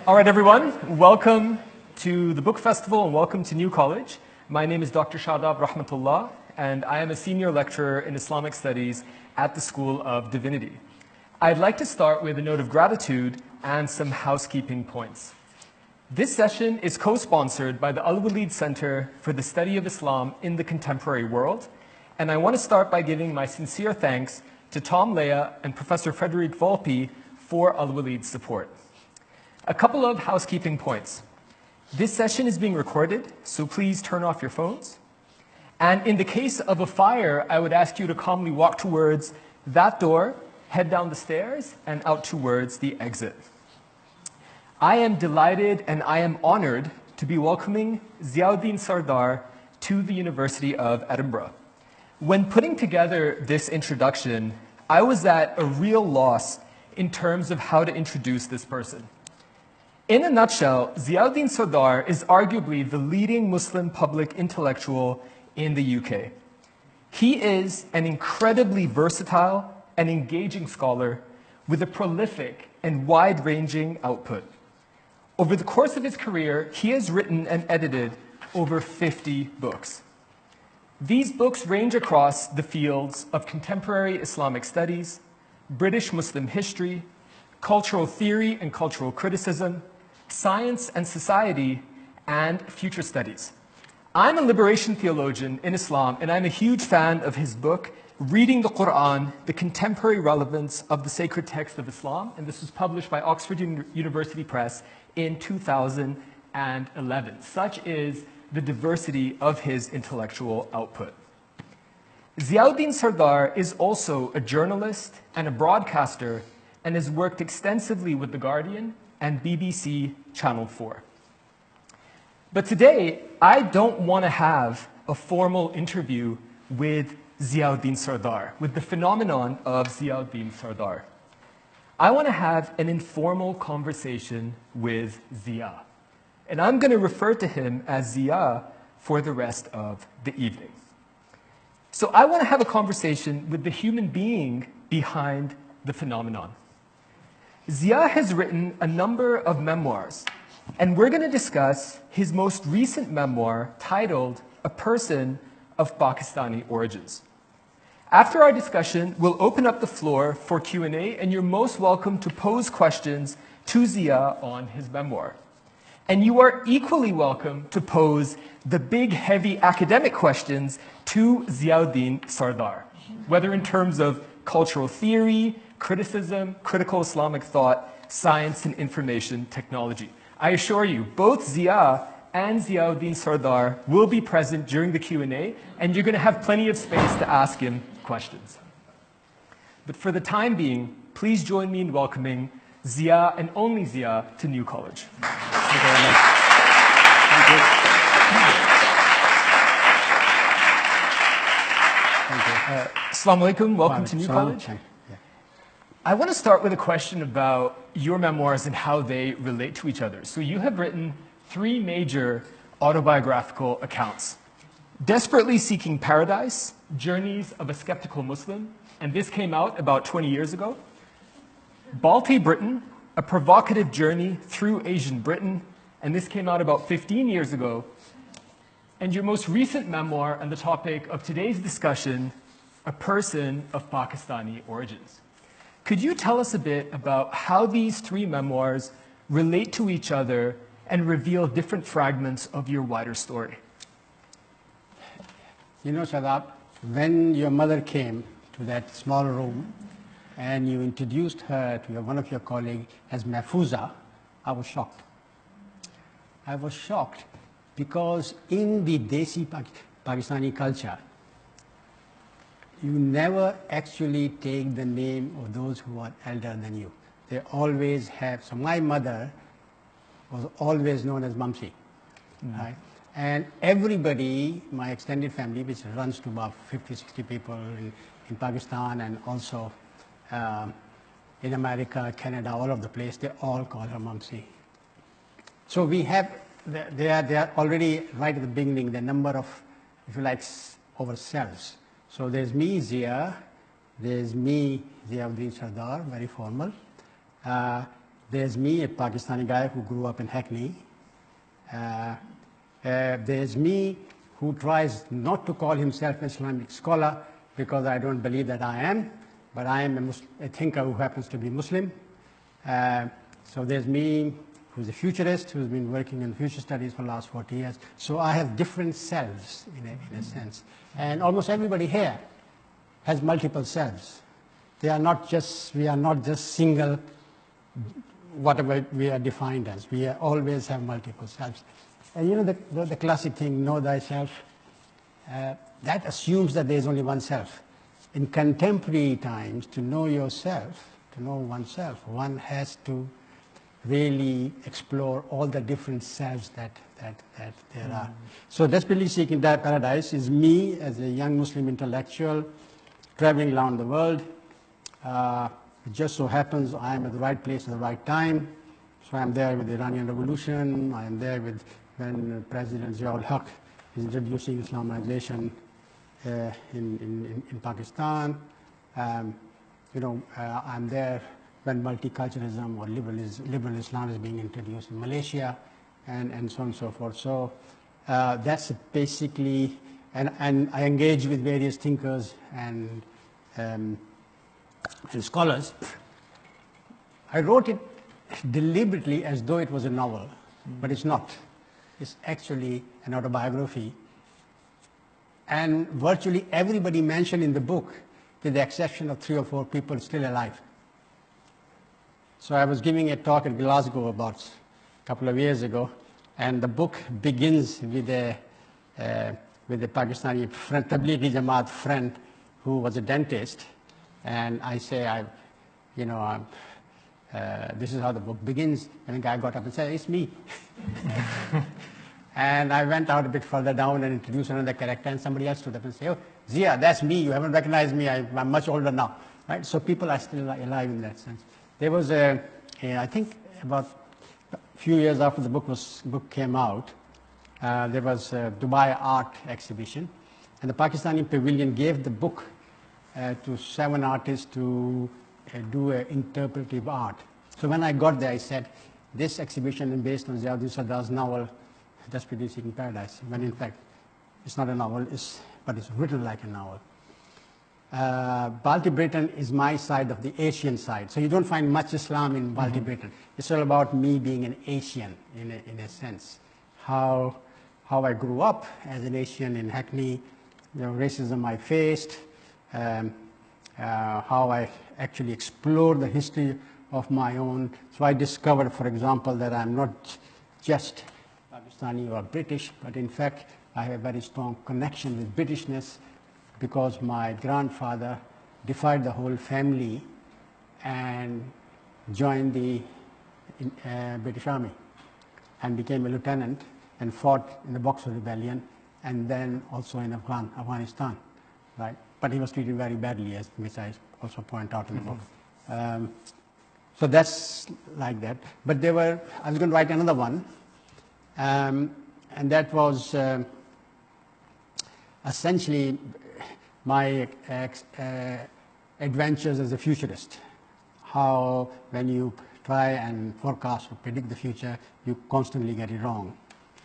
All right, everyone. Welcome to the book festival and welcome to New College. My name is Dr. Shadaab Rahemtulla, and I am a senior lecturer in Islamic Studies at the School of Divinity. I'd like to start with a note of gratitude and some housekeeping points. This session is co-sponsored by the Al-Walid Center for the Study of Islam in the Contemporary World, and I want to start by giving my sincere thanks to Tom Leah and Professor Frederic Volpe for Al-Walid's support. A couple of housekeeping points. This session is being recorded, so please turn off your phones. And in the case of a fire, I would ask you to calmly walk towards that door, head down the stairs, and out towards the exit. I am delighted and I am honored to be welcoming Ziauddin Sardar to the University of Edinburgh. When putting together this introduction, I was at a real loss in terms of how to introduce this person. In a nutshell, Ziauddin Sardar is arguably the leading Muslim public intellectual in the UK. He is an incredibly versatile and engaging scholar with a prolific and wide-ranging output. Over the course of his career, he has written and edited over 50 books. These books range across the fields of contemporary Islamic studies, British Muslim history, cultural theory and cultural criticism, science and society, and future studies. I'm a liberation theologian in Islam, and I'm a huge fan of his book, Reading the Quran, The Contemporary Relevance of the Sacred Text of Islam, and this was published by Oxford University Press in 2011. Such is the diversity of his intellectual output. Ziauddin Sardar is also a journalist and a broadcaster and has worked extensively with The Guardian and BBC Channel 4. But today, I don't want to have a formal interview with Ziauddin Sardar, with the phenomenon of Ziauddin Sardar. I want to have an informal conversation with Zia. And I'm going to refer to him as Zia for the rest of the evening. So I want to have a conversation with the human being behind the phenomenon. Zia has written a number of memoirs, and we're going to discuss his most recent memoir titled A Person of Pakistani Origins. After our discussion, we'll open up the floor for Q&A, and you're most welcome to pose questions to Zia on his memoir. And you are equally welcome to pose the big, heavy academic questions to Ziauddin Sardar, whether in terms of cultural theory, criticism, critical Islamic thought, science, and information technology. I assure you, both Zia and Ziauddin Sardar will be present during the Q&A, and you're going to have plenty of space to ask him questions. But for the time being, please join me in welcoming Zia and only Zia to New College. Thank you very much. Thank you. Assalamu alaikum, welcome to New College. I want to start with a question about your memoirs and how they relate to each other. So you have written 3 major autobiographical accounts. Desperately Seeking Paradise, Journeys of a Skeptical Muslim, and this came out about 20 years ago. Balti Britain, A Provocative Journey Through Asian Britain, and this came out about 15 years ago. And your most recent memoir on the topic of today's discussion, A Person of Pakistani Origins. Could you tell us a bit about how these 3 memoirs relate to each other and reveal different fragments of your wider story? You know, Shadaab, when your mother came to that small room and you introduced her to one of your colleagues as Mahfooza, I was shocked. I was shocked because in the Desi Pakistani culture, you never actually take the name of those who are elder than you. They always have, so my mother was always known as Mamsi, right? And everybody, my extended family, which runs to about 50, 60 people in Pakistan and also in America, Canada, all over the place, they all call her Mamsi. So we have, they are already right at the beginning, the number of, if you like, over selves. So there's me, Zia, there's me, Ziauddin Sardar, very formal. There's me, a Pakistani guy who grew up in Hackney. There's me who tries not to call himself an Islamic scholar because I don't believe that I am, but I am a thinker who happens to be Muslim. So there's me, who's a futurist, who's been working in future studies for the last 40 years. So I have different selves in a sense. And almost everybody here has multiple selves. We are not just single, whatever we are defined as. We always have multiple selves. And you know the classic thing, know thyself, that assumes that there is only one self. In contemporary times, to know yourself, to know oneself, one has to really explore all the different selves that there are. So Desperately Seeking Paradise is me as a young Muslim intellectual traveling around the world. It just so happens I am at the right place at the right time. So I'm there with the Iranian Revolution. I am there when President Ziauddin is introducing Islamization in Pakistan. I'm there when multiculturalism or liberal Islam is being introduced in Malaysia, and so on and so forth. So that's basically, and I engage with various thinkers and scholars. I wrote it deliberately as though it was a novel, but it's not. It's actually an autobiography. And virtually everybody mentioned in the book, with the exception of 3 or 4 people, is still alive. So I was giving a talk in Glasgow about a couple of years ago, and the book begins with a Pakistani friend, Tablighi Jamaat friend, who was a dentist, and I say, this is how the book begins, and the guy got up and said, it's me. And I went out a bit further down and introduced another character, and somebody else stood up and said, oh, Zia, that's me, you haven't recognized me, I'm much older now. Right? So people are still alive in that sense. There was I think about a few years after the book came out, there was a Dubai art exhibition, and the Pakistani Pavilion gave the book to 7 artists to do interpretive art. So when I got there, I said, this exhibition is based on Ziauddin Sardar's novel, Desperately Seeking Paradise, when in fact it's not a novel, but it's written like a novel. Balti Britain is my side of the Asian side. So you don't find much Islam in Balti Britain. It's all about me being an Asian in a sense. How I grew up as an Asian in Hackney, racism I faced, how I actually explored the history of my own. So I discovered, for example, that I'm not just Pakistani or British, but in fact I have a very strong connection with Britishness, because my grandfather defied the whole family and joined the British Army and became a lieutenant and fought in the Boxer Rebellion, and then also in Afghanistan, right? But he was treated very badly, which I also point out in the book. So that's like that. But I was going to write another one, and that was essentially my adventures as a futurist. How when you try and forecast or predict the future, you constantly get it wrong.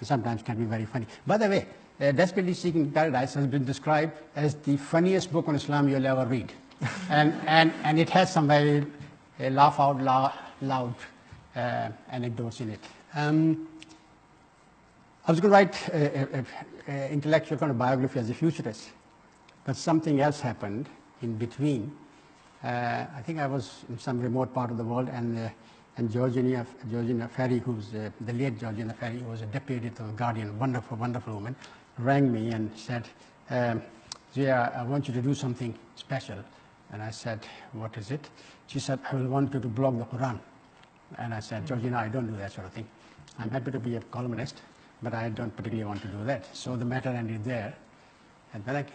It sometimes can be very funny. By the way, Desperately Seeking Paradise has been described as the funniest book on Islam you'll ever read. and it has some very laugh out loud anecdotes in it. I was going to write an intellectual kind of biography as a futurist, but something else happened in between. I think I was in some remote part of the world, and Georgina Ferry, who's the late Georgina Ferry, who was a deputy to the Guardian, wonderful, wonderful woman, rang me and said, Zia, I want you to do something special. And I said, what is it? She said, I will want you to blog the Quran. And I said, Georgina, I don't do that sort of thing. I'm happy to be a columnist, but I don't particularly want to do that. So the matter ended there. And when I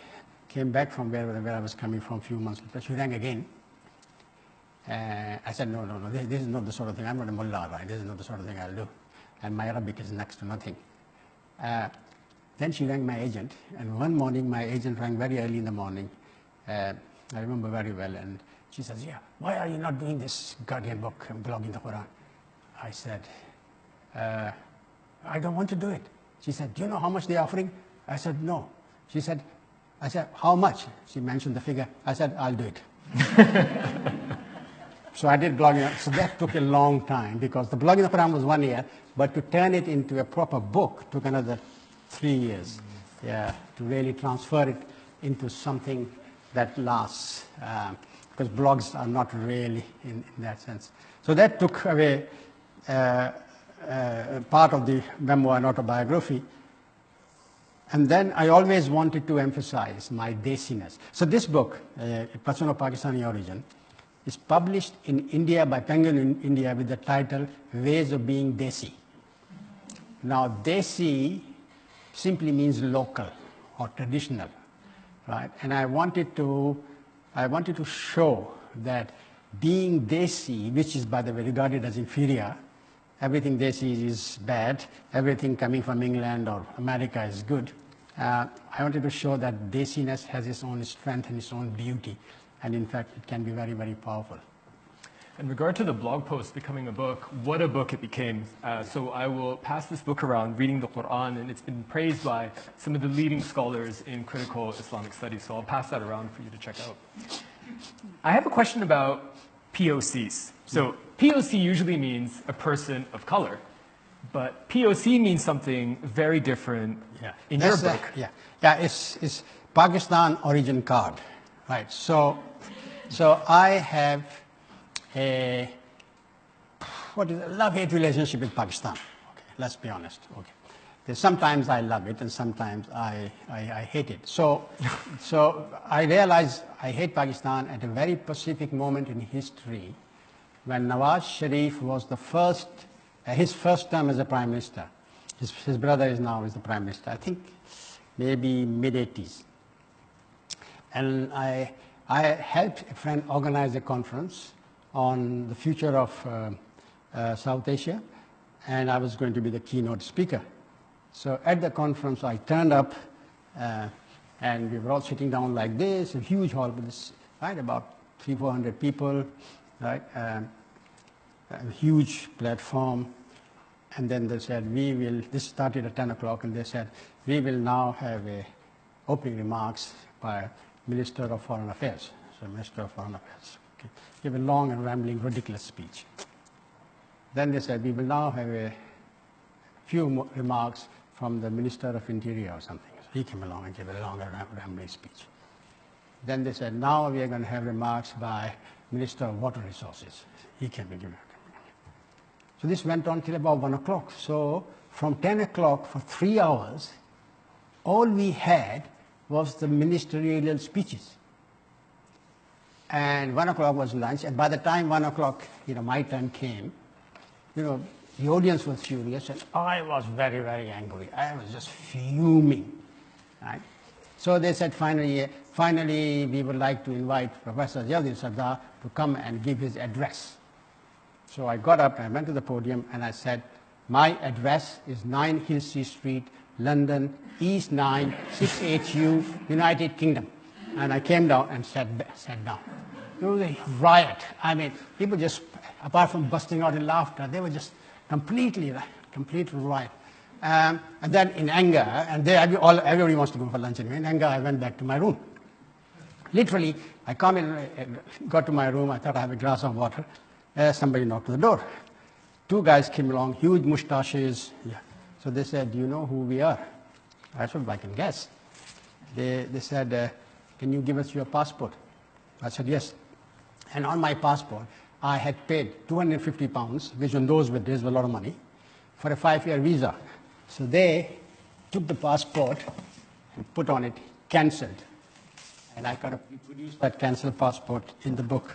came back from where I was coming from a few months later, she rang again. I said, no, this is not the sort of thing. I'm not a mullah, right? This is not the sort of thing I'll do. And my Arabic is next to nothing. Then she rang my agent, and one morning my agent rang very early in the morning. I remember very well, and she says, yeah, why are you not doing this Guardian book and blogging the Quran? I said, I don't want to do it. She said, do you know how much they're offering? I said, no. She said, I said, how much? She mentioned the figure. I said, I'll do it. So I did blogging. So that took a long time because the blogging of Quran was 1 year, but to turn it into a proper book took another 3 years. Yeah, to really transfer it into something that lasts, because blogs are not really in that sense. So that took away part of the memoir and autobiography. And then I always wanted to emphasize my desiness. So this book, A Person of Pakistani Origin, is published in India by Penguin in India with the title Ways of Being Desi. Now, Desi simply means local or traditional, right? And I wanted to show that being Desi, which is by the way regarded as inferior, everything Desi is bad, everything coming from England or America is good. I wanted to show that Desiness has its own strength and its own beauty, and in fact it can be very, very powerful. In regard to the blog post becoming a book, what a book it became. So I will pass this book around, Reading the Quran, and it's been praised by some of the leading scholars in critical Islamic studies, so I'll pass that around for you to check out. I have a question about POCs. So POC usually means a person of color, but POC means something very different in your book. It's Pakistan origin card, right? So I have a love-hate relationship with Pakistan. Okay, let's be honest. Okay, sometimes I love it and sometimes I hate it. So I realize I hate Pakistan at a very specific moment in history, when Nawaz Sharif was the first, his first term as a prime minister. His brother is now the prime minister. I think maybe mid-80s. And I helped a friend organize a conference on the future of South Asia, and I was going to be the keynote speaker. So at the conference, I turned up, and we were all sitting down like this, a huge hall, with this, right, about 300-400 people, right, a huge platform. And then they said, this started at 10 o'clock, and they said, we will now have opening remarks by Minister of Foreign Affairs. So Minister of Foreign Affairs. Okay. Give a long and rambling, ridiculous speech. Then they said, we will now have a few remarks from the Minister of Interior or something. So he came along and gave a long and rambling speech. Then they said, now we are going to have remarks by Minister of Water Resources. He came and gave it. So this went on till about 1 o'clock. So from 10 o'clock for 3 hours, all we had was the ministerial speeches. And 1 o'clock was lunch, and by the time 1 o'clock, my turn came, the audience was furious, and I was very, very angry. I was just fuming, right? So they said, finally, we would like to invite Professor Ziauddin Sardar to come and give his address. So I got up, and I went to the podium, and I said, my address is 9 Hilsey Street, London, East 9, 6HU, United Kingdom. And I came down and sat down. It was a riot. I mean, people just, apart from busting out in laughter, they were just completely riot. And then in anger, and everybody wants to go for lunch anyway, in anger I went back to my room. Literally, I come in, got to my room, I thought I have a glass of water. Somebody knocked on the door. 2 guys came along, huge mustaches. Yeah. So they said, do you know who we are? I said, I can guess. They said, can you give us your passport? I said, yes. And on my passport, I had paid £250, which on those days was a lot of money, for a 5-year visa. So they took the passport and put on it, cancelled. And I kind of reproduced that cancelled passport in the book.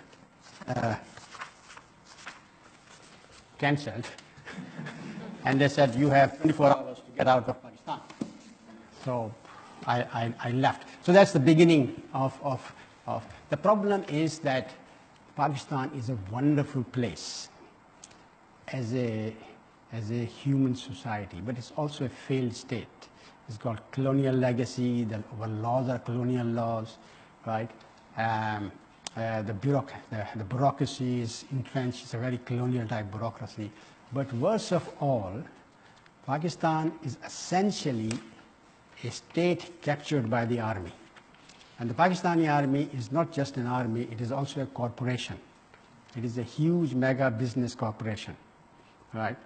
Cancelled. And they said, you have 24 hours to get out of Pakistan. So I left. So that's the beginning of the problem is that Pakistan is a wonderful place as a human society, but it's also a failed state. It's got colonial legacy, our laws are colonial laws, right? The bureaucracy is entrenched, it's a very colonial type bureaucracy. But worst of all, Pakistan is essentially a state captured by the army. And the Pakistani army is not just an army, it is also a corporation. It is a huge mega business corporation, right?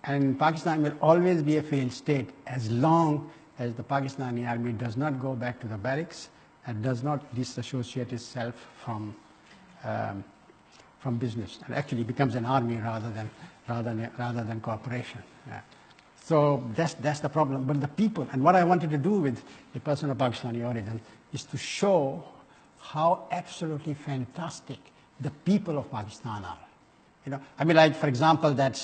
And Pakistan will always be a failed state as long as the Pakistani army does not go back to the barracks and does not disassociate itself from business, and actually becomes an army rather than corporation. Yeah. So that's the problem. But the people, and what I wanted to do with a person of Pakistani origin is to show how absolutely fantastic the people of Pakistan are. You know, I mean, like for example, that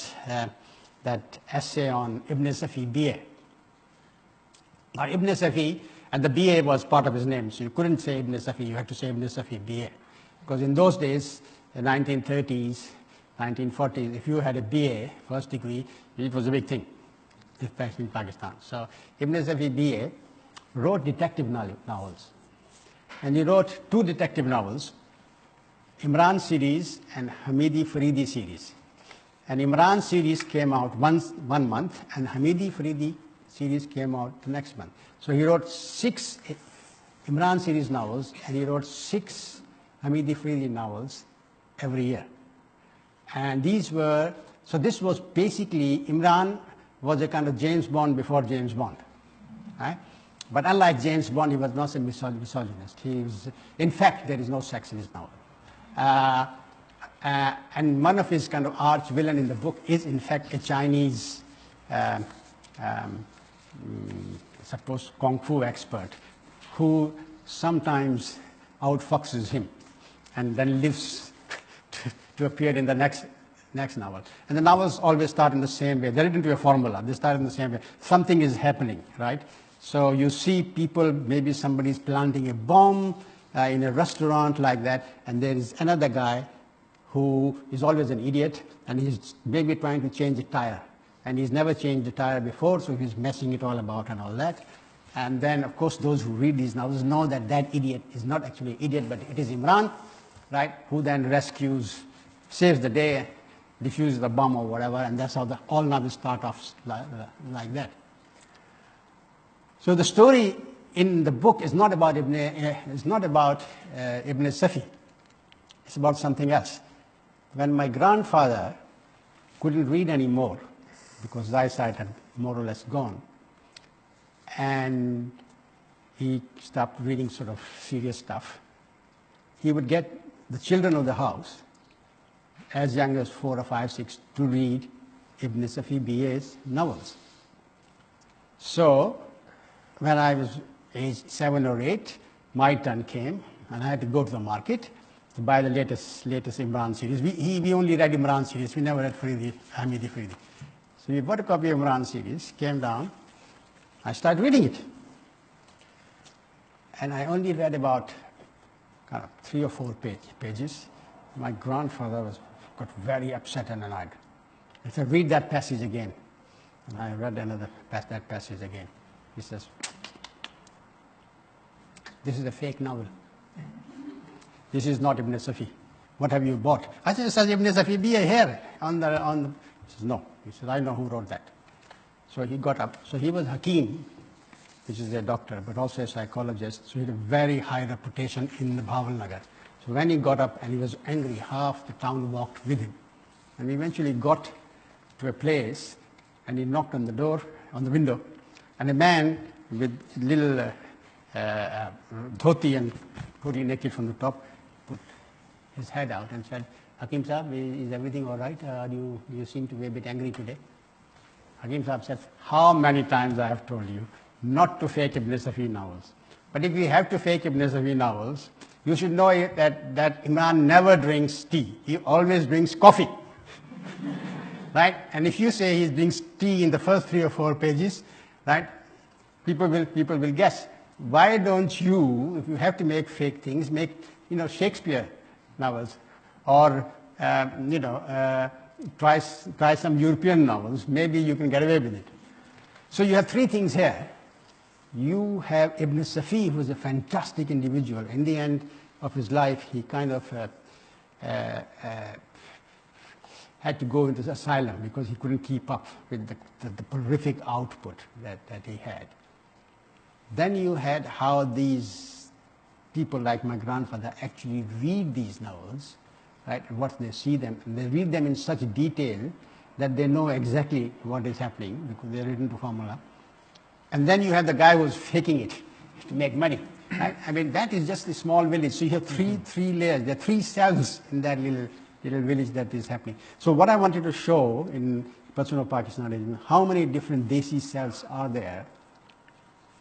essay on Ibn Safi BA. Now, Ibn Safi, and the BA was part of his name, so you couldn't say Ibn Safi, you had to say Ibn Safi BA. Because in those days, the 1930s, 1940s, if you had a BA, first degree, it was a big thing, especially in Pakistan. So Ibn Safi BA wrote detective novels. And he wrote 2 detective novels, Imran series and Hamidi Faridi series. And Imran series came out one month, and Hamidi Faridi series came out the next month. So he wrote 6 Imran series novels, and he wrote 6 Hamidi Faridi novels every year. And these were, so this was basically, Imran was a kind of James Bond before James Bond. Right? But unlike James Bond, he was not a misogynist. He was, in fact, there is no sex in his novel. And one of his kind of arch villain in the book is, in fact, a Chinese, suppose, kung fu expert who sometimes outfoxes him and then lives to appear in the next novel. And the novels always start in the same way. They're written to a formula. They start in the same way. Something is happening, right? So you see people, maybe somebody's planting a bomb in a restaurant like that, and there is another guy who is always an idiot, and he's maybe trying to change a tire. And he's never changed the tire before, so he's messing it all about and all that. And then, of course, those who read these novels know that that idiot is not actually an idiot, but it is Imran, right, who then rescues, saves the day, defuses the bomb or whatever, and that's how all novels start off like that. So the story in the book is not about Ibn Safi. It's about something else. When my grandfather couldn't read anymore, because his eyesight had more or less gone, and he stopped reading sort of serious stuff, he would get the children of the house, as young as 4 or 5, 6, to read Ibn Safi BA's novels. So when I was age 7 or 8, my turn came, and I had to go to the market to buy the latest Imran series. We only read Imran series. We never read Hamidi Faridi. So we bought a copy of Imran series, came down, I started reading it. And I only read about kind of 3 or 4 pages. My grandfather got very upset and annoyed. He said, read that passage again. And I read that passage again. He says, this is a fake novel. This is not Ibn Safi. What have you bought? I said, it says Ibn Safi BA here on the. He says, no. He says, I know who wrote that. So he got up. So he was Hakim, which is a doctor, but also a psychologist. So he had a very high reputation in the Bhawal Nagar. So when he got up and he was angry, half the town walked with him. And he eventually got to a place and he knocked on the door, on the window, and a man with little dhoti and totally naked from the top put his head out and said, Hakim Saab, is everything all right? You seem to be a bit angry today. Hakim Saab said, how many times I have told you not to fake Ibn Safi novels. But if you have to fake Ibn Safi novels, you should know that Imran never drinks tea. He always drinks coffee. Right? And if you say he drinks tea in the first 3 or 4 pages, right, people will guess. Why don't you, if you have to make fake things, make Shakespeare novels, or try some European novels. Maybe you can get away with it. So you have 3 things here. You have Ibn Safi, who is a fantastic individual. In the end of his life, he kind of had to go into the asylum because he couldn't keep up with the prolific output that he had. Then you had how these people like my grandfather actually read these novels, right, and what they see them. And they read them in such detail that they know exactly what is happening because they're written to formula. And then you have the guy who's faking it to make money. Right? I mean, that is just a small village. So you have three layers. There are three selves in that little village that is happening. So what I wanted to show in Person of Pakistan is how many different Desi selves are there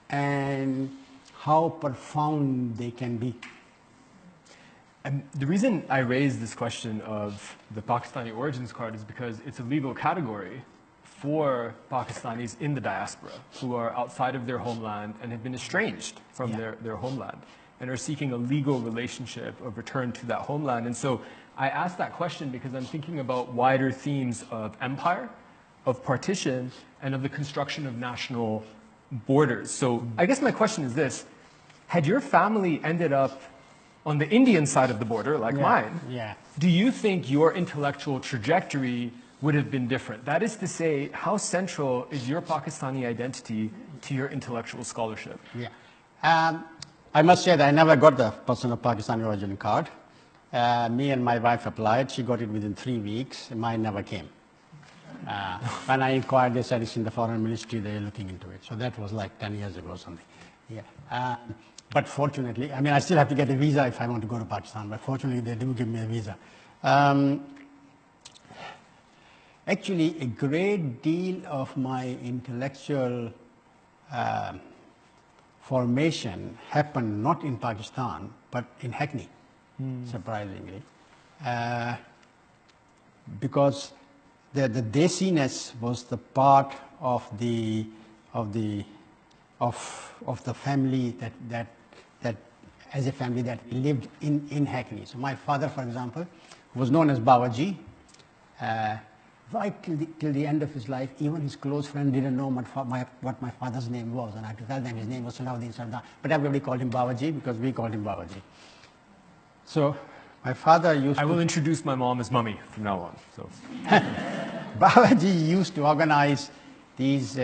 and how profound they can be. And the reason I raised this question of the Pakistani origins card is because it's a legal category for Pakistanis in the diaspora who are outside of their homeland and have been estranged from their homeland and are seeking a legal relationship of return to that homeland. And so I asked that question because I'm thinking about wider themes of empire, of partition, and of the construction of national borders. So I guess my question is this: had your family ended up on the Indian side of the border, like mine, do you think your intellectual trajectory would have been different? That is to say, how central is your Pakistani identity to your intellectual scholarship? I must say that I never got the Person of Pakistani origin card. Me and my wife applied. She got it within 3 weeks. Mine never came. When I inquired, they said it's in the foreign ministry. They're looking into it. So that was like 10 years ago or something. But fortunately, I mean, I still have to get a visa if I want to go to Pakistan, but fortunately they do give me a visa. Actually, a great deal of my intellectual formation happened not in Pakistan, but in Hackney, surprisingly. Because the Desiness was the part of the family that as a family that lived in Hackney. So my father, for example, was known as Babaji. Right till the end of his life, even his close friend didn't know what my father's name was, and I had to tell them his name was Ziauddin Sardar. But everybody called him Babaji because we called him Babaji. So my father used I will introduce my mom as Mummy from now on. So Babaji used to organize these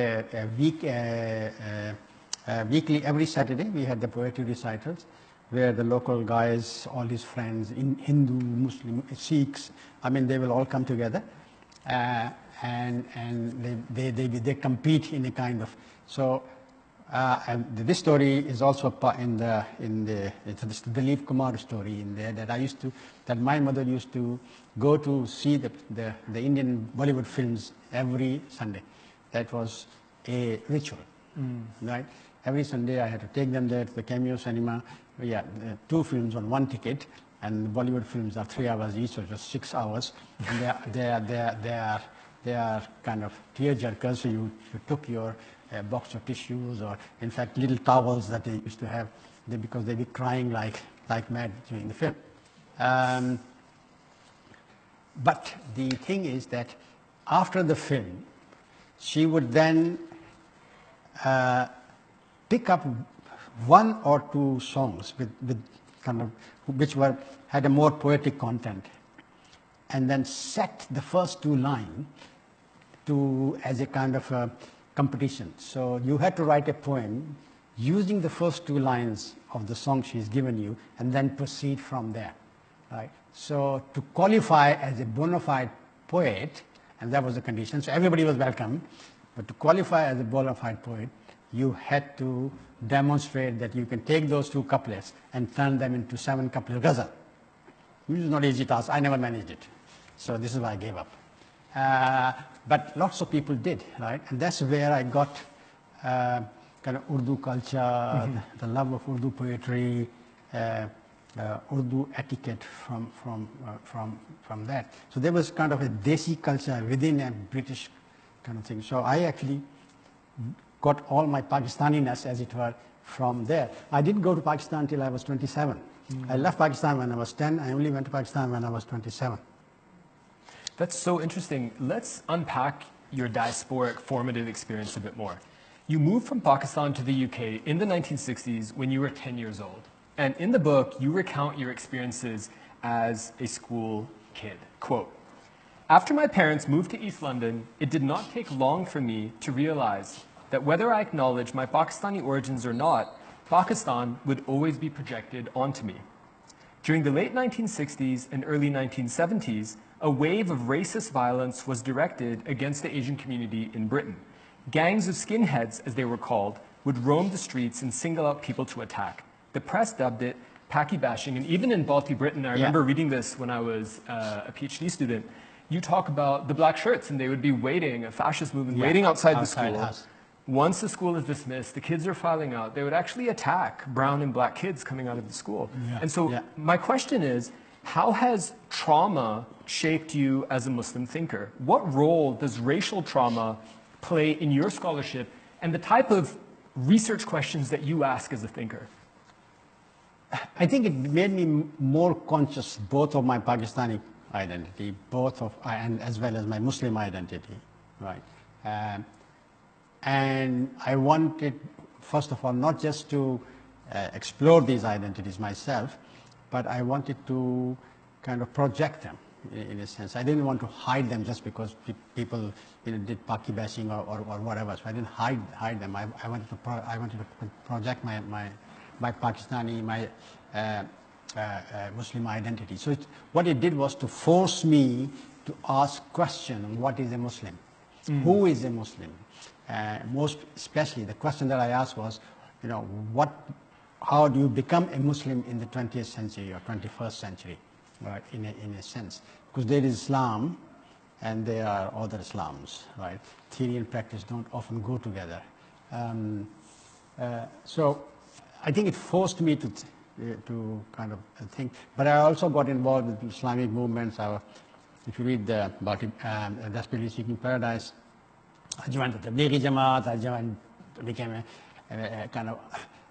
weekly, every Saturday, we had the poetry recitals where the local guys, all his friends, Hindu, Muslim, Sikhs, I mean, they will all come together and they compete in a kind of, so and this story is also it's the Dilip Kumar story in there that my mother used to go to see the Indian Bollywood films every Sunday. That was a ritual, right? Every Sunday I had to take them there to the Cameo Cinema. 2 films on 1 ticket, and Bollywood films are 3 hours each, so just 6 hours. And they are kind of tear-jerkers. So you took your box of tissues, or in fact little towels that they used to have, because they'd be crying like mad during the film. But the thing is that after the film, she would then pick up 1 or 2 songs with kind of which had a more poetic content, and then set the first 2 lines as a kind of a competition. So you had to write a poem using the first 2 lines of the song she's given you, and then proceed from there, right? So to qualify as a bona fide poet, and that was the condition, so everybody was welcome, but to qualify as a bona fide poet, you had to demonstrate that you can take those 2 couplets and turn them into 7 couplet ghazal. Which is not an easy task. I never managed it. So this is why I gave up. But lots of people did, right? And that's where I got kind of Urdu culture, the love of Urdu poetry, Urdu etiquette from that. So there was kind of a Desi culture within a British kind of thing. So I actually got all my Pakistaniness, as it were, from there. I didn't go to Pakistan until I was 27. I left Pakistan when I was 10. I only went to Pakistan when I was 27. That's so interesting. Let's unpack your diasporic formative experience a bit more. You moved from Pakistan to the UK in the 1960s when you were 10 years old. And in the book, you recount your experiences as a school kid. Quote, After my parents moved to East London, it did not take long for me to realize that whether I acknowledge my Pakistani origins or not, Pakistan would always be projected onto me. During the late 1960s and early 1970s, a wave of racist violence was directed against the Asian community in Britain. Gangs of skinheads, as they were called, would roam the streets and single out people to attack. The press dubbed it Paki bashing, and even in Balti Britain, I remember reading this when I was a PhD student, you talk about the black shirts, and they would be waiting, a fascist movement, waiting outside the school. House. Once the school is dismissed, the kids are filing out, they would actually attack brown and black kids coming out of the school. And so my question is, how has trauma shaped you as a Muslim thinker? What role does racial trauma play in your scholarship and the type of research questions that you ask as a thinker? I think it made me more conscious both of my Pakistani identity, and as well as my Muslim identity, right? And I wanted, first of all, not just to explore these identities myself, but I wanted to kind of project them in a sense. I didn't want to hide them just because people did Paki bashing or whatever. So I didn't hide them. I wanted to project my Pakistani, my Muslim identity. So what it did was to force me to ask question: what is a Muslim? Who is a Muslim? Most especially, the question that I asked was, how do you become a Muslim in the 20th century or 21st century, right? In a sense, because there is Islam, and there are other Islams, right? Theory and practice don't often go together. So I think it forced me to kind of think. But I also got involved with Islamic movements. If you read about Desperately Seeking Paradise, I joined the Tablighi Jamaat. Became a kind of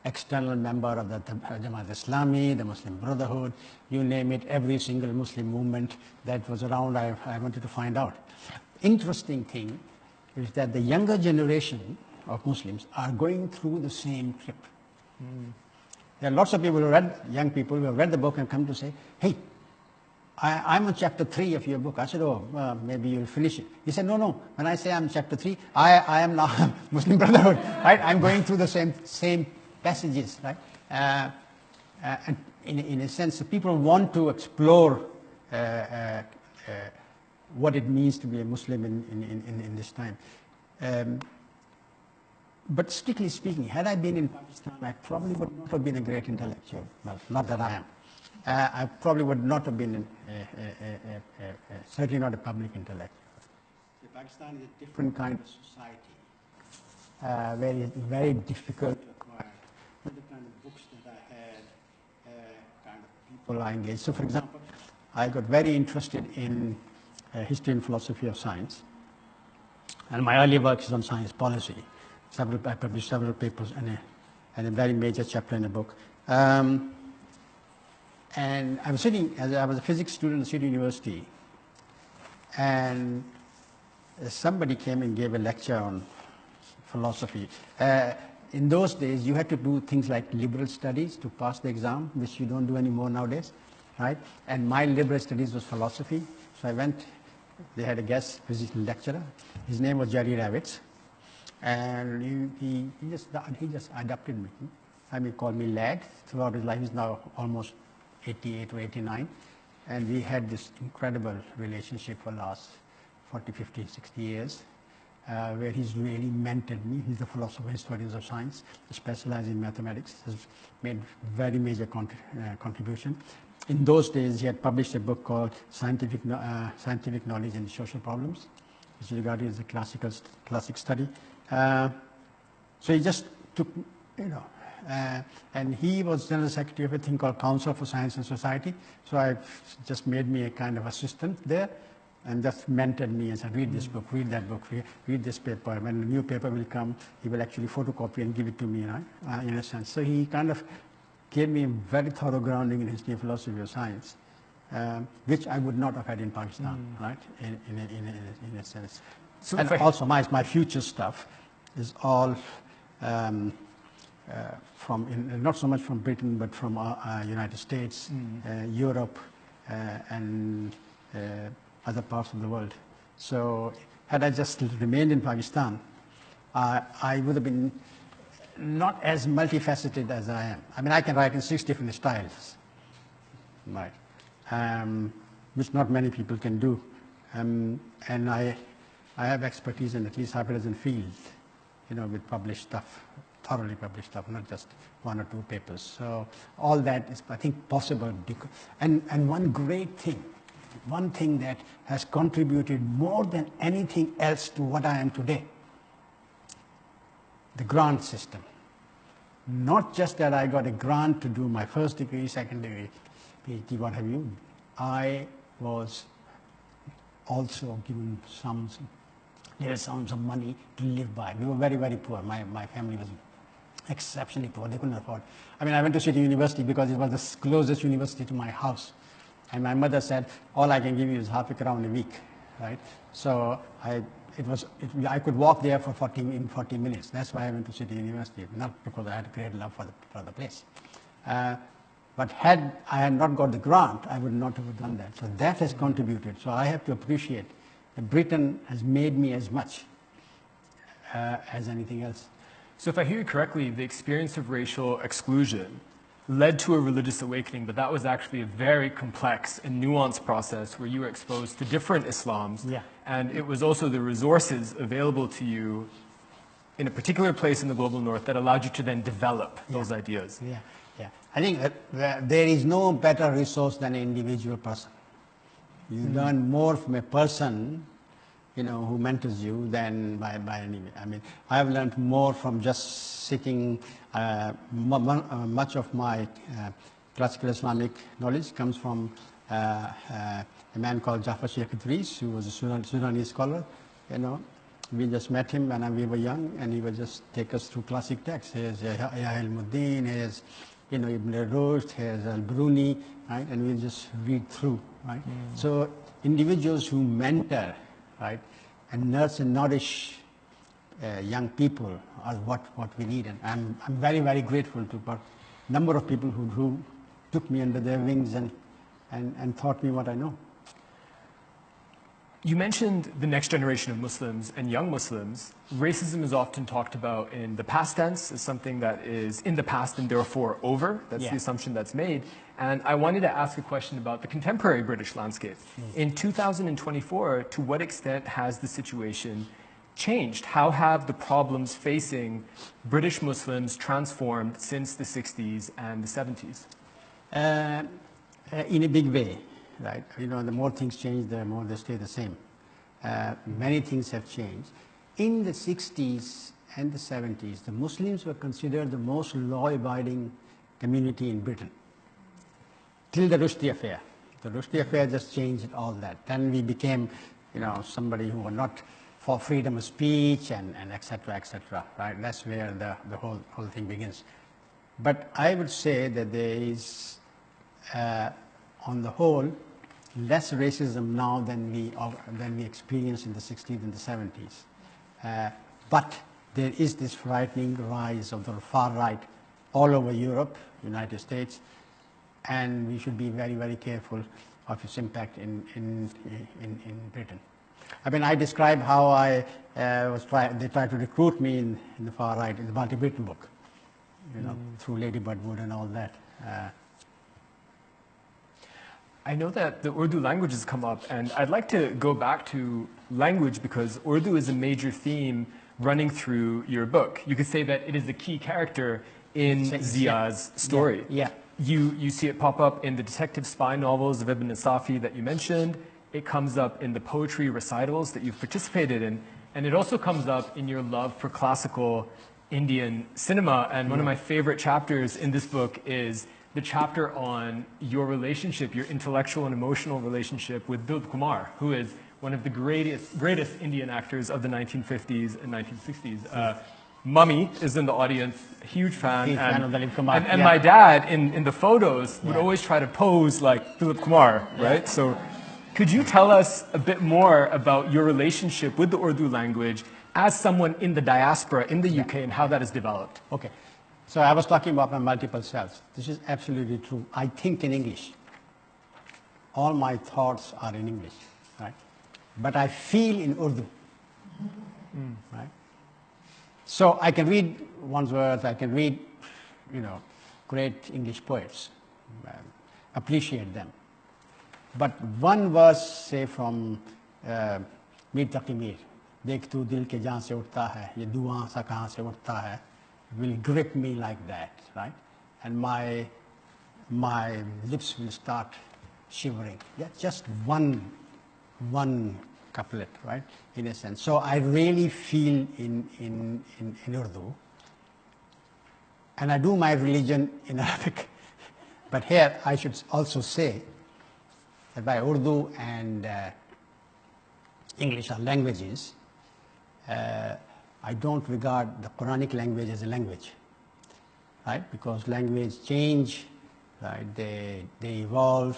external member of the Jamaat Islami, the Muslim Brotherhood, you name it, every single Muslim movement that was around, I wanted to find out. Interesting thing is that the younger generation of Muslims are going through the same trip. There are lots of people young people who have read the book and come to say, hey, I'm on chapter 3 of your book. I said, maybe you'll finish it. He said, no. When I say I'm chapter 3, I am now Muslim Brotherhood, right? I'm going through the same passages, right? And in a sense, people want to explore what it means to be a Muslim in this time. But strictly speaking, had I been in Pakistan, I probably would not have been a great intellectual. Well, not that I am. I probably would not have been, certainly not a public intellectual. Pakistan is a different kind of society, where it's very difficult to acquire the kind of books that I had, kind of people I engaged. So, for example, I got very interested in history and philosophy of science, and my early work is on science policy. I published several papers and a very major chapter in the book. And I was a physics student at City University, and somebody came and gave a lecture on philosophy. In those days, you had to do things like liberal studies to pass the exam, which you don't do anymore nowadays, right? And my liberal studies was philosophy. So I went, they had a guest physics lecturer. His name was Jerry Ravitz. And he just adopted me. I mean, called me lad throughout his life. He's now almost 88 or 89. And we had this incredible relationship for the last 40, 50, 60 years, where he's really mentored me. He's a philosopher, historian of science, specialized in mathematics, has made very major contribution. In those days, he had published a book called Scientific Knowledge and Social Problems, which is regarded as a classic study. So he just took, and he was General Secretary of a thing called Council for Science and Society. So I just made me a kind of assistant there and just mentored me and said, read this book, read that book, read this paper. When a new paper will come, he will actually photocopy and give it to me, right? In a sense. So he kind of gave me a very thorough grounding in history and philosophy of science, which I would not have had in Pakistan, right? In a sense. So and also my future stuff is all from, not so much from Britain, but from United States, Europe, and other parts of the world. So had I just remained in Pakistan, I would have been not as multifaceted as I am. I mean, I can write in 6 different styles, right? Which not many people can do. And I have expertise in at least half a dozen fields, with published stuff, thoroughly published stuff, not just 1 or 2 papers. So all that is, I think, possible. And one great thing, one thing that has contributed more than anything else to what I am today, the grant system. Not just that I got a grant to do my first degree, second degree, PhD, what have you. I was also given sums of money to live by. We were very, very poor. My family was exceptionally poor. They couldn't afford. I mean, I went to City University because it was the closest university to my house. And my mother said, all I can give you is half a crown a week, right? So I could walk there for 40 minutes. That's why I went to City University, not because I had a great love for the place. But had I not got the grant, I would not have done that. So that has contributed. So I have to appreciate that Britain has made me as much as anything else. So if I hear you correctly, the experience of racial exclusion led to a religious awakening, but that was actually a very complex and nuanced process where you were exposed to different Islams. Yeah. And it was also the resources available to you in a particular place in the global north that allowed you to then develop those ideas. Yeah, yeah. I think that there is no better resource than an individual person. You learn more from a person, who mentors you than by any. I mean, I have learned more from just sitting. Much of my classical Islamic knowledge comes from a man called Jafar Sheikh Idris, who was a Sudanese scholar. We just met him when we were young, and he would just take us through classic texts. Here's Yahya al-Muddin, here's Ibn Rushd, here's al-Bruni, right? And we'll just read through, right? So individuals who mentor, right, and nurse and nourish young people are what we need. And I'm very, very grateful to a number of people who took me under their wings and taught me what I know. You mentioned the next generation of Muslims and young Muslims. Racism is often talked about in the past tense as something that is in the past and therefore over. That's the assumption that's made. And I wanted to ask a question about the contemporary British landscape. In 2024, to what extent has the situation changed? How have the problems facing British Muslims transformed since the 60s and the 70s? In a big way, right? The more things change, the more they stay the same. Many things have changed. In the 60s and the 70s, the Muslims were considered the most law-abiding community in Britain, till the Rushdie affair. The Rushdie affair just changed all that. Then we became, somebody who were not for freedom of speech and et cetera, right? That's where the whole thing begins. But I would say that there is, on the whole, less racism now than we experienced in the 60s and the 70s. But there is this frightening rise of the far right all over Europe, United States, and we should be very, very careful of its impact in Britain. I mean, I describe how they tried to recruit me in the far right in the Multi-Britain book, through Lady Birdwood and all that. I know that the Urdu language has come up, and I'd like to go back to language because Urdu is a major theme running through your book. You could say that it is a key character in Zia's story. Yeah. You see it pop up in the detective spy novels of Ibn Safi that you mentioned. It comes up in the poetry recitals that you've participated in, and it also comes up in your love for classical Indian cinema. And one of my favorite chapters in this book is the chapter on your relationship, your intellectual and emotional relationship with Dilip Kumar, who is one of the greatest Indian actors of the 1950s and 1960s. Mummy is in the audience, huge fan. Huge fan of Dilip Kumar. And my dad, in the photos, would always try to pose like Dilip Kumar, right? So could you tell us a bit more about your relationship with the Urdu language as someone in the diaspora in the UK and how that has developed? Okay. So I was talking about my multiple selves. This is absolutely true. I think in English. All my thoughts are in English. right? But I feel in Urdu, right? So I can read Wordsworth, I can read, great English poets, appreciate them. But one verse, say from Mir Taqi Mir, देख तू दिल के जान से उठता है, ये दुआ सा कहाँ से उठता है, will grip me like that, right? And my lips will start shivering. That's just one couplet, right? In a sense. So I really feel in Urdu, and I do my religion in Arabic. But here I should also say that by Urdu and English are languages, I don't regard the Quranic language as a language, right? Because language change, right? They evolve.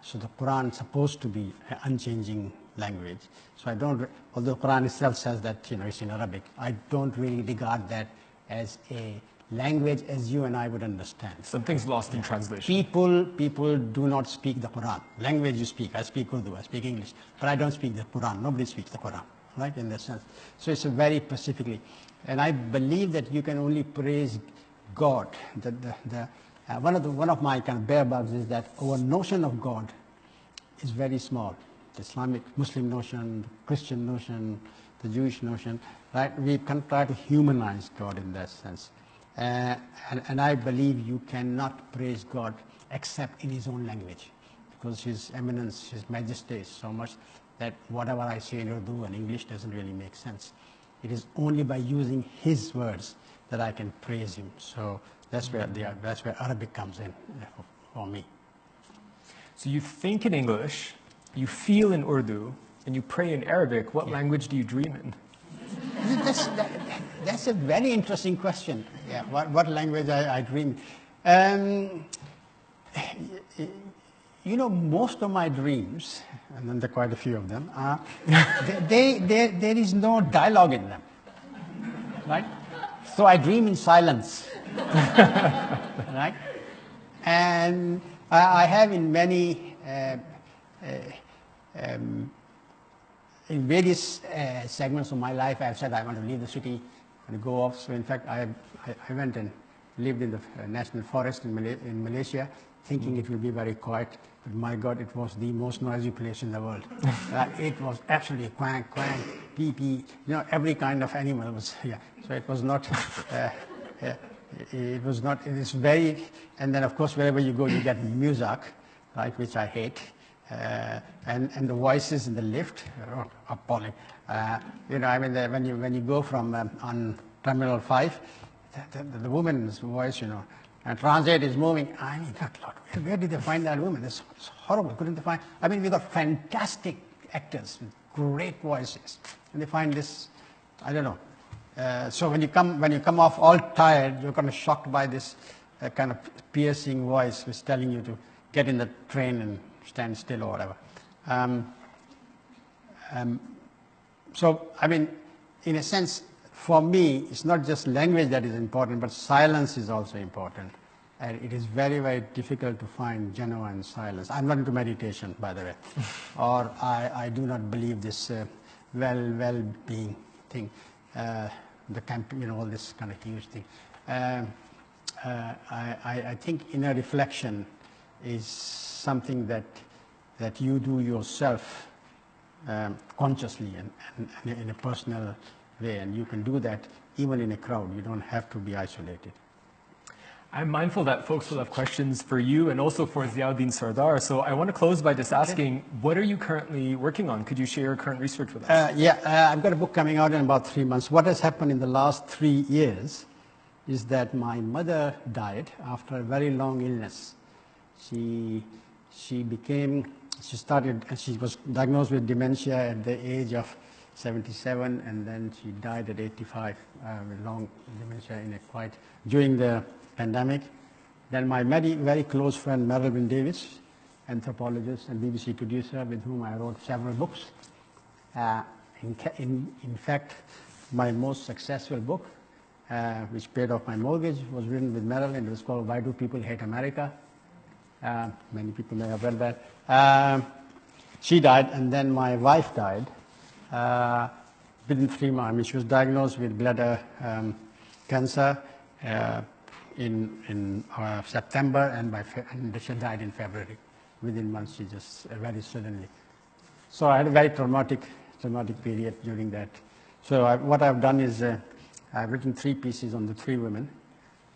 So the Quran is supposed to be an unchanging language. So I don't, although the Quran itself says that it's in Arabic, I don't really regard that as a language as you and I would understand. Something's lost in translation. People do not speak the Quran. Language you speak. I speak Urdu, I speak English, but I don't speak the Quran. Nobody speaks the Quran, right? In that sense. So it's a very specifically, and I believe that you can only praise God. One of my kind of bare bugs is that our notion of God is very small. The Islamic, Muslim notion, the Christian notion, the Jewish notion, right? We can try to humanize God in that sense. And I believe you cannot praise God except in his own language, because his eminence, his majesty is so much that whatever I say in Urdu and English doesn't really make sense. It is only by using his words that I can praise him. So that's where Arabic comes in for me. So you think in English, you feel in Urdu, and you pray in Arabic. What language do you dream in? That's a very interesting question. Yeah, what language I dream? Most of my dreams, and then there are quite a few of them, there is no dialogue in them, right? So I dream in silence, right? And I have in many, in various segments of my life, I've said I want to leave the city and go off. So in fact, I went and lived in the national forest in Malaysia, thinking it will be very quiet. But my God, it was the most noisy place in the world. It was absolutely quank, quank, pee, pee. Every kind of animal was here. So it was not. It was not. It is very. And then of course, wherever you go, you get music, right, which I hate. And the voices in the lift are appalling. When you go from on Terminal 5, the woman's voice, and transit is moving. I mean, that lot. Where did they find that woman? It's horrible. Couldn't they find? I mean, we got fantastic actors with great voices, and they find this. I don't know. So when you come off all tired, you're kind of shocked by this kind of piercing voice, which is telling you to get in the train and stand still or whatever. So, I mean, in a sense, for me, it's not just language that is important, but silence is also important. And it is very, very difficult to find genuine silence. I'm not into meditation, by the way, or I do not believe this well-being thing, the camp, all this kind of huge thing. I think inner reflection is something that you do yourself consciously and in a personal way, and you can do that even in a crowd. You don't have to be isolated. I'm mindful that folks will have questions for you and also for Ziauddin Sardar. So I want to close by just asking, what are you currently working on? Could you share your current research with us? I've got a book coming out in about 3 months. What has happened in the last 3 years is that my mother died after a very long illness. She was diagnosed with dementia at the age of 77, and then she died at 85 with long dementia during the pandemic. Then my very close friend Melvin Davis, anthropologist and BBC producer, with whom I wrote several books. In fact, my most successful book, which paid off my mortgage, was written with Marilyn. It was called Why Do People Hate America? Many people may have read that. She died, and then my wife died within 3 months. I mean, she was diagnosed with bladder cancer in September, and she died in February. Within months, she just very suddenly. So I had a very traumatic period during that. So what I've done is I've written 3 pieces on the 3 women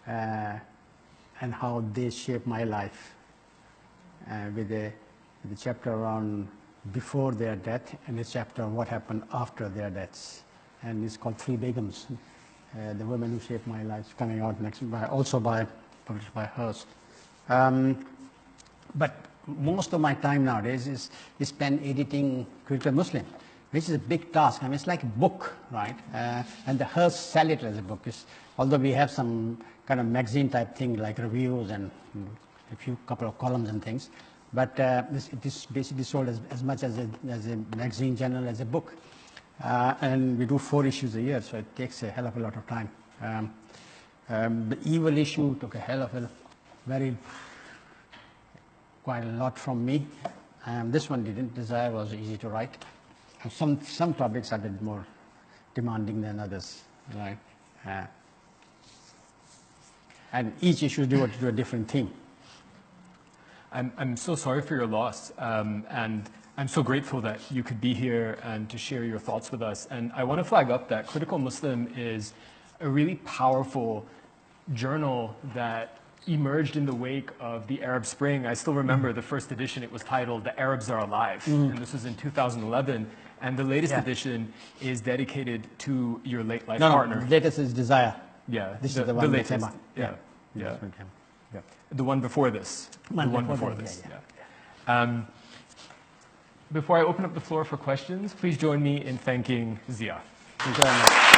and how they shaped my life with a chapter around before their death and a chapter on what happened after their deaths. And it's called 3 Begums, the women who shaped my life, coming out next, published by Hearst. But most of my time nowadays is spent editing Critical Muslim, which is a big task. I mean, it's like a book, right? And the Hearst sell it as a book. Although we have some kind of magazine type thing like reviews and a couple of columns and things, but it is basically sold as much as a magazine journal as a book. And we do 4 issues a year, so it takes a hell of a lot of time. The evil issue took a hell of a quite a lot from me. This one didn't. Desire was easy to write. And some topics are a bit more demanding than others, right? And each issue do a different theme. I'm so sorry for your loss, and I'm so grateful that you could be here and to share your thoughts with us. And I want to flag up that Critical Muslim is a really powerful journal that emerged in the wake of the Arab Spring. I still remember the first edition, it was titled The Arabs Are Alive, and this was in 2011. And the latest edition is dedicated to your late life partner. No, the latest is Desire. Yeah, this is the one latest. that came out. Yeah. The one before this. The one before this. Before I open up the floor for questions, please join me in thanking Zia. Thank you very much.